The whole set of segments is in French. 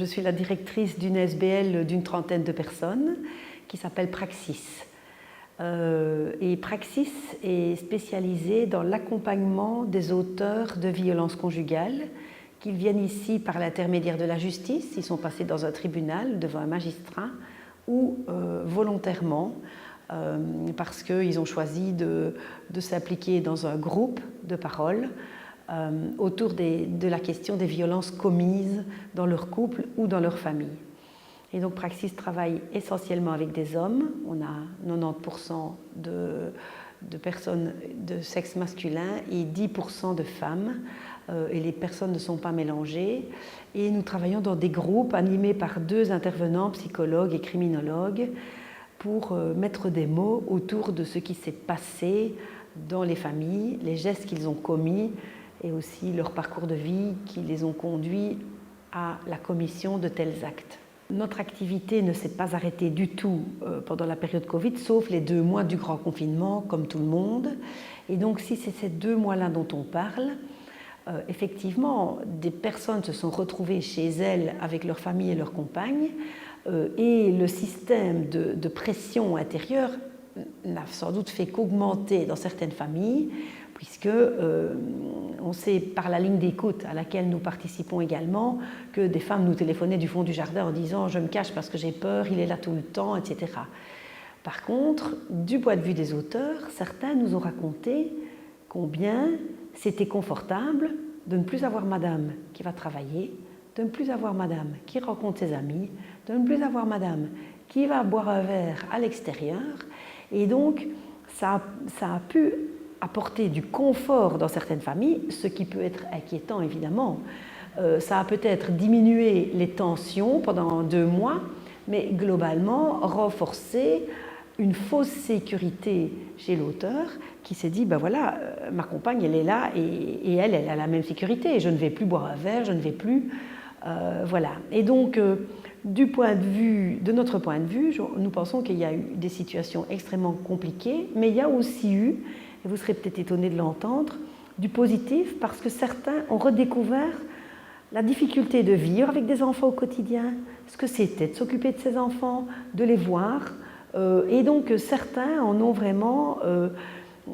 je suis la directrice d'une SBL d'une trentaine de personnes qui s'appelle Praxis. Et Praxis est spécialisée dans l'accompagnement des auteurs de violences conjugales, qu'ils viennent ici par l'intermédiaire de la justice, ils sont passés dans un tribunal devant un magistrat, ou volontairement, parce qu'ils ont choisi de s'impliquer dans un groupe de parole autour de la question des violences commises dans leur couple ou dans leur famille. Et donc Praxis travaille essentiellement avec des hommes. On a 90% de personnes de sexe masculin et 10% de femmes. Et les personnes ne sont pas mélangées. Et nous travaillons dans des groupes animés par 2 intervenants, psychologues et criminologues, pour mettre des mots autour de ce qui s'est passé dans les familles, les gestes qu'ils ont commis et aussi leur parcours de vie qui les ont conduits à la commission de tels actes. Notre activité ne s'est pas arrêtée du tout pendant la période Covid, sauf les 2 mois du grand confinement, comme tout le monde. Et donc, si c'est ces 2 mois-là dont on parle, effectivement, des personnes se sont retrouvées chez elles avec leur famille et leurs compagnes, et le système de pression intérieure n'a sans doute fait qu'augmenter dans certaines familles, puisque on sait par la ligne d'écoute à laquelle nous participons également que des femmes nous téléphonaient du fond du jardin en disant « je me cache parce que j'ai peur, il est là tout le temps », etc. Par contre, du point de vue des auteurs, certains nous ont raconté combien c'était confortable de ne plus avoir madame qui va travailler, de ne plus avoir madame qui rencontre ses amis, de ne plus avoir madame qui va boire un verre à l'extérieur. Et donc, ça a pu apporter du confort dans certaines familles, ce qui peut être inquiétant évidemment. Ça a peut-être diminué les tensions pendant 2 mois, mais globalement renforcé une fausse sécurité chez l'auteur qui s'est dit, ben voilà, ma compagne elle est là et elle a la même sécurité, je ne vais plus boire un verre, je ne vais plus... voilà. Et donc, de notre point de vue, nous pensons qu'il y a eu des situations extrêmement compliquées, mais il y a aussi eu, et vous serez peut-être étonnés de l'entendre, du positif parce que certains ont redécouvert la difficulté de vivre avec des enfants au quotidien, ce que c'était de s'occuper de ces enfants, de les voir, et donc certains en ont vraiment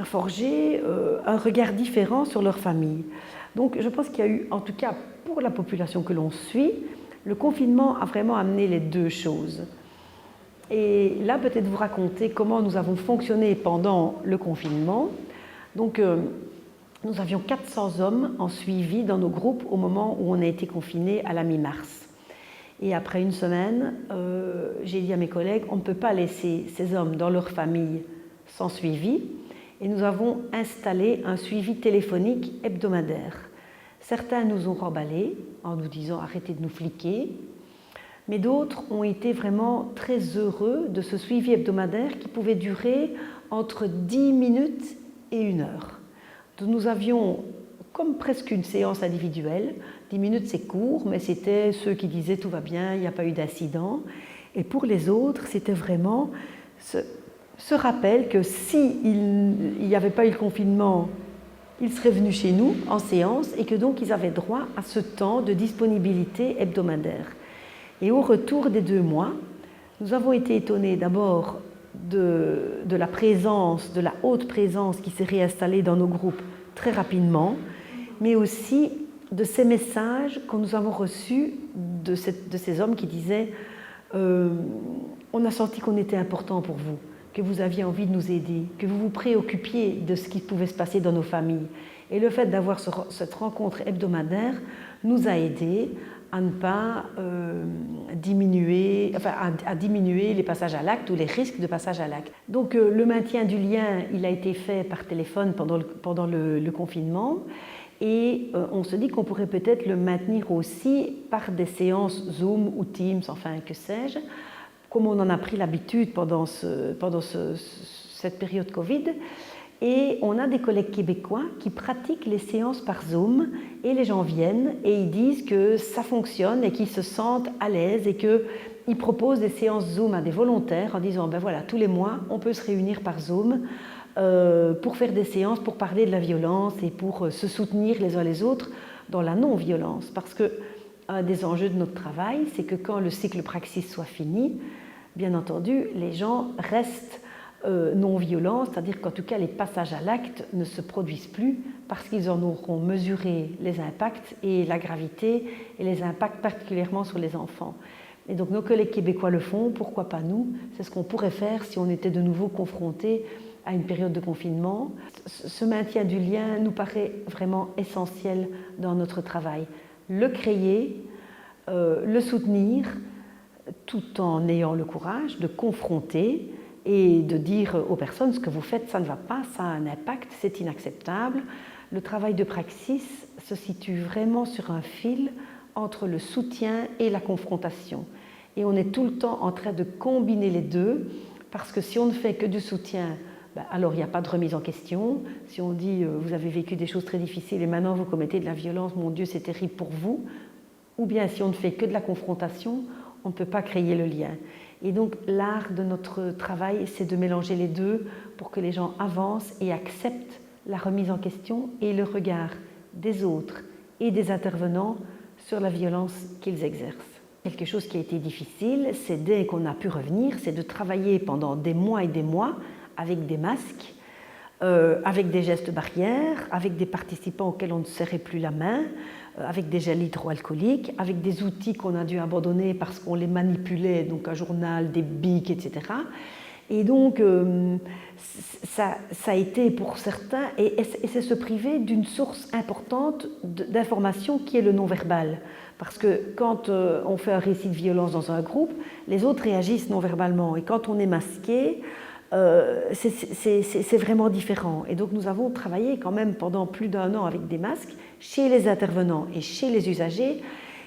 forgé un regard différent sur leur famille. Donc je pense qu'il y a eu, en tout cas pour la population que l'on suit, le confinement a vraiment amené les 2 choses. Et là, peut-être vous raconter comment nous avons fonctionné pendant le confinement. Donc, nous avions 400 hommes en suivi dans nos groupes au moment où on a été confinés à la mi-mars. Et après une semaine, j'ai dit à mes collègues, on ne peut pas laisser ces hommes dans leur famille sans suivi. Et nous avons installé un suivi téléphonique hebdomadaire. Certains nous ont remballés en nous disant « arrêtez de nous fliquer ». Mais d'autres ont été vraiment très heureux de ce suivi hebdomadaire qui pouvait durer entre 10 minutes et 1 heure. Donc nous avions comme presque une séance individuelle. 10 minutes c'est court, mais c'était ceux qui disaient tout va bien, il n'y a pas eu d'incident. Et pour les autres, c'était vraiment ce rappel que s'il n'y avait pas eu le confinement, ils seraient venus chez nous en séance et que donc ils avaient droit à ce temps de disponibilité hebdomadaire. Et au retour des 2 mois, nous avons été étonnés d'abord de la présence, de la haute présence qui s'est réinstallée dans nos groupes très rapidement, mais aussi de ces messages que nous avons reçus de ces hommes qui disaient on a senti qu'on était important pour vous, que vous aviez envie de nous aider, que vous vous préoccupiez de ce qui pouvait se passer dans nos familles. Et le fait d'avoir cette rencontre hebdomadaire nous a aidés à ne pas diminuer les passages à l'acte ou les risques de passage à l'acte. Donc le maintien du lien, il a été fait par téléphone pendant le confinement et on se dit qu'on pourrait peut-être le maintenir aussi par des séances Zoom ou Teams, enfin que sais-je, comme on en a pris l'habitude pendant cette période Covid. Et on a des collègues québécois qui pratiquent les séances par Zoom et les gens viennent et ils disent que ça fonctionne et qu'ils se sentent à l'aise et qu'ils proposent des séances Zoom à des volontaires en disant ben voilà, tous les mois on peut se réunir par Zoom pour faire des séances, pour parler de la violence et pour se soutenir les uns les autres dans la non-violence. Parce que un des enjeux de notre travail, c'est que quand le cycle Praxis soit fini, bien entendu, les gens restent non violents, c'est-à-dire qu'en tout cas les passages à l'acte ne se produisent plus parce qu'ils en auront mesuré les impacts et la gravité et les impacts particulièrement sur les enfants. Et donc nos collègues québécois le font, pourquoi pas nous? C'est ce qu'on pourrait faire si on était de nouveau confrontés à une période de confinement. Ce maintien du lien nous paraît vraiment essentiel dans notre travail. Le créer, le soutenir, tout en ayant le courage de confronter et de dire aux personnes ce que vous faites, ça ne va pas, ça a un impact, c'est inacceptable. Le travail de Praxis se situe vraiment sur un fil entre le soutien et la confrontation. Et on est tout le temps en train de combiner les deux, parce que si on ne fait que du soutien, alors il n'y a pas de remise en question. Si on dit vous avez vécu des choses très difficiles et maintenant vous commettez de la violence, mon Dieu c'est terrible pour vous, ou bien si on ne fait que de la confrontation, on ne peut pas créer le lien. Et donc l'art de notre travail, c'est de mélanger les deux pour que les gens avancent et acceptent la remise en question et le regard des autres et des intervenants sur la violence qu'ils exercent. Quelque chose qui a été difficile, c'est dès qu'on a pu revenir, c'est de travailler pendant des mois et des mois avec des masques, avec des gestes barrières, avec des participants auxquels on ne serrait plus la main, avec des gels hydroalcooliques, avec des outils qu'on a dû abandonner parce qu'on les manipulait, donc un journal, des bics, etc. Et donc, ça a été pour certains, et c'est se priver d'une source importante d'information qui est le non-verbal. Parce que quand on fait un récit de violence dans un groupe, les autres réagissent non-verbalement. Et quand on est masqué, c'est vraiment différent. Et donc nous avons travaillé quand même pendant plus d'1 an avec des masques chez les intervenants et chez les usagers.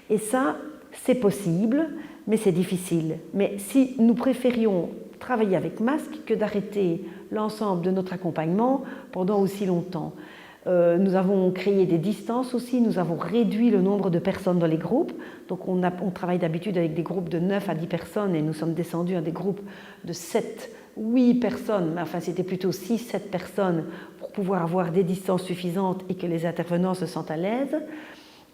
Et ça, c'est possible, mais c'est difficile. Mais si nous préférions travailler avec masque que d'arrêter l'ensemble de notre accompagnement pendant aussi longtemps. Nous avons créé des distances aussi, nous avons réduit le nombre de personnes dans les groupes. Donc on travaille d'habitude avec des groupes de 9 à 10 personnes et nous sommes descendus à des groupes de 7, 8 personnes, mais enfin c'était plutôt 6, 7 personnes pour pouvoir avoir des distances suffisantes et que les intervenants se sentent à l'aise.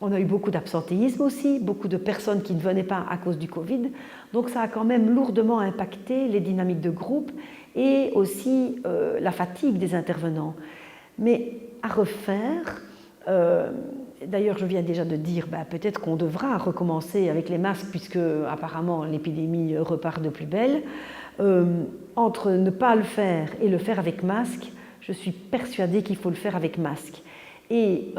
On a eu beaucoup d'absentéisme aussi, beaucoup de personnes qui ne venaient pas à cause du Covid. Donc ça a quand même lourdement impacté les dynamiques de groupe et aussi la fatigue des intervenants. Mais à refaire, d'ailleurs je viens déjà de dire, peut-être qu'on devra recommencer avec les masques puisque apparemment l'épidémie repart de plus belle. Entre ne pas le faire et le faire avec masque, je suis persuadée qu'il faut le faire avec masque. Et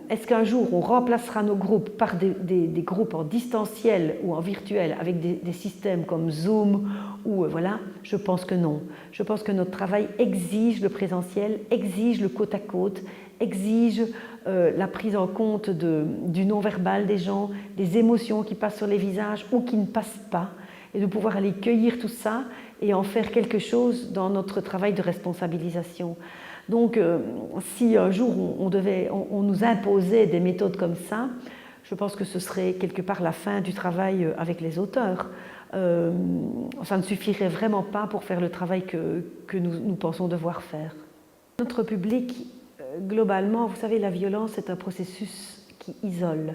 est-ce qu'un jour on remplacera nos groupes par des groupes en distanciel ou en virtuel avec des systèmes comme Zoom ou voilà? Je pense que non. Je pense que notre travail exige le présentiel, exige le côte à côte, exige la prise en compte du non-verbal des gens, des émotions qui passent sur les visages ou qui ne passent pas, et de pouvoir aller cueillir tout ça et en faire quelque chose dans notre travail de responsabilisation. Donc, si un jour on nous imposait des méthodes comme ça, je pense que ce serait quelque part la fin du travail avec les auteurs. Ça ne suffirait vraiment pas pour faire le travail que nous pensons devoir faire. Notre public, globalement, vous savez, la violence est un processus qui isole.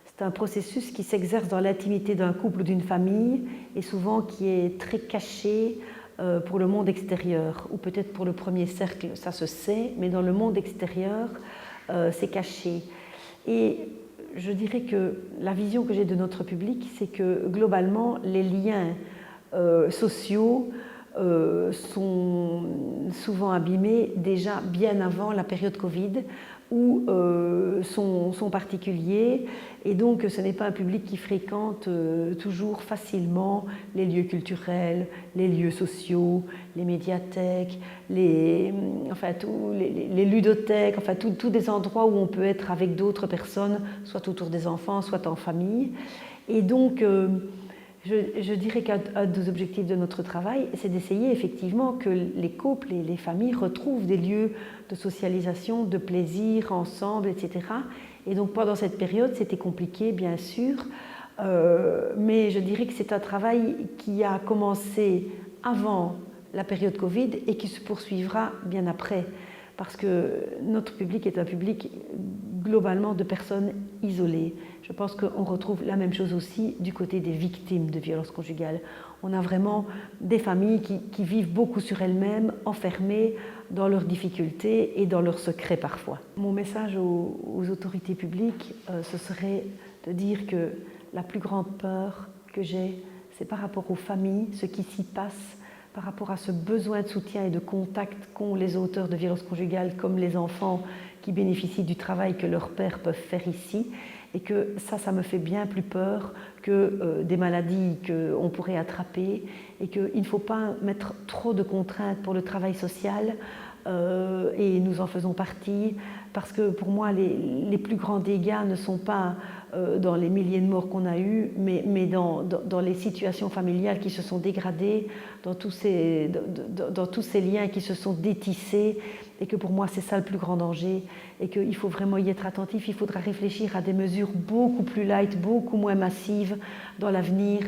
C'est un processus qui s'exerce dans l'intimité d'un couple ou d'une famille et souvent qui est très caché pour le monde extérieur, ou peut-être pour le premier cercle, ça se sait, mais dans le monde extérieur, c'est caché. Et je dirais que la vision que j'ai de notre public, c'est que globalement, les liens sociaux sont souvent abîmés déjà bien avant la période Covid, ou sont particuliers, et donc ce n'est pas un public qui fréquente toujours facilement les lieux culturels, les lieux sociaux, les médiathèques, les ludothèques, enfin tous des endroits où on peut être avec d'autres personnes, soit autour des enfants, soit en famille. Et donc je dirais qu'un des objectifs de notre travail, c'est d'essayer effectivement que les couples et les familles retrouvent des lieux de socialisation, de plaisir ensemble, etc. Et donc pendant cette période, c'était compliqué, bien sûr, mais je dirais que c'est un travail qui a commencé avant la période Covid et qui se poursuivra bien après. parce que notre public est un public globalement de personnes isolées. Je pense qu'on retrouve la même chose aussi du côté des victimes de violences conjugales. On a vraiment des familles qui vivent beaucoup sur elles-mêmes, enfermées dans leurs difficultés et dans leurs secrets parfois. Mon message aux autorités publiques, ce serait de dire que la plus grande peur que j'ai, c'est par rapport aux familles, ce qui s'y passe, par rapport à ce besoin de soutien et de contact qu'ont les auteurs de violences conjugales comme les enfants qui bénéficient du travail que leurs pères peuvent faire ici, et que ça me fait bien plus peur que des maladies qu'on pourrait attraper, et qu'il ne faut pas mettre trop de contraintes pour le travail social, et nous en faisons partie, parce que pour moi les plus grands dégâts ne sont pas dans les milliers de morts qu'on a eus, mais dans les situations familiales qui se sont dégradées, dans tous ces liens qui se sont détissés, et que pour moi c'est ça le plus grand danger, et qu'il faut vraiment y être attentif. Il faudra réfléchir à des mesures beaucoup plus light, beaucoup moins massives dans l'avenir,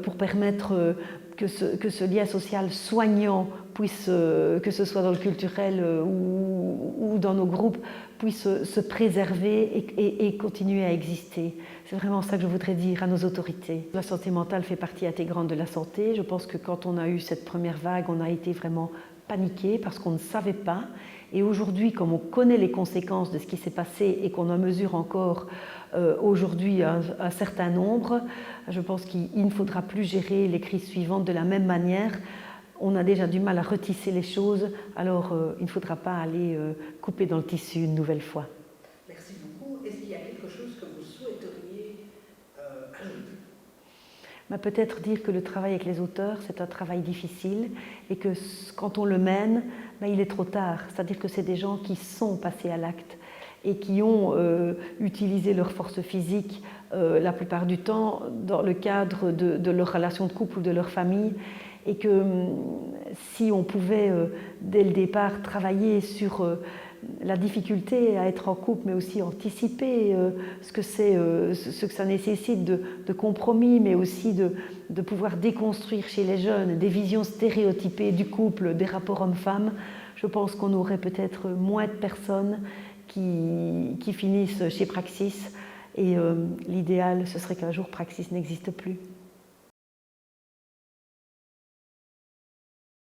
pour permettre que ce lien social soignant puisse, que ce soit dans le culturel ou dans nos groupes, puisse se préserver et continuer à exister. C'est vraiment ça que je voudrais dire à nos autorités. La santé mentale fait partie intégrante de la santé. Je pense que quand on a eu cette première vague, on a été vraiment paniqué parce qu'on ne savait pas. Et aujourd'hui, comme on connaît les conséquences de ce qui s'est passé et qu'on en mesure encore aujourd'hui un certain nombre, je pense qu'il ne faudra plus gérer les crises suivantes de la même manière. On a déjà du mal à retisser les choses, alors il ne faudra pas aller couper dans le tissu une nouvelle fois. Merci beaucoup. Est-ce qu'il y a quelque chose que vous souhaiteriez ajouter ? Peut-être dire que le travail avec les auteurs, c'est un travail difficile et que quand on le mène, il est trop tard. C'est-à-dire que c'est des gens qui sont passés à l'acte et qui ont utilisé leur force physique la plupart du temps dans le cadre de leur relation de couple ou de leur famille, et que si on pouvait dès le départ travailler sur la difficulté à être en couple, mais aussi anticiper ce que ça nécessite de compromis, mais aussi de pouvoir déconstruire chez les jeunes des visions stéréotypées du couple, des rapports hommes-femmes, je pense qu'on aurait peut-être moins de personnes qui finissent chez Praxis, et l'idéal, ce serait qu'un jour Praxis n'existe plus.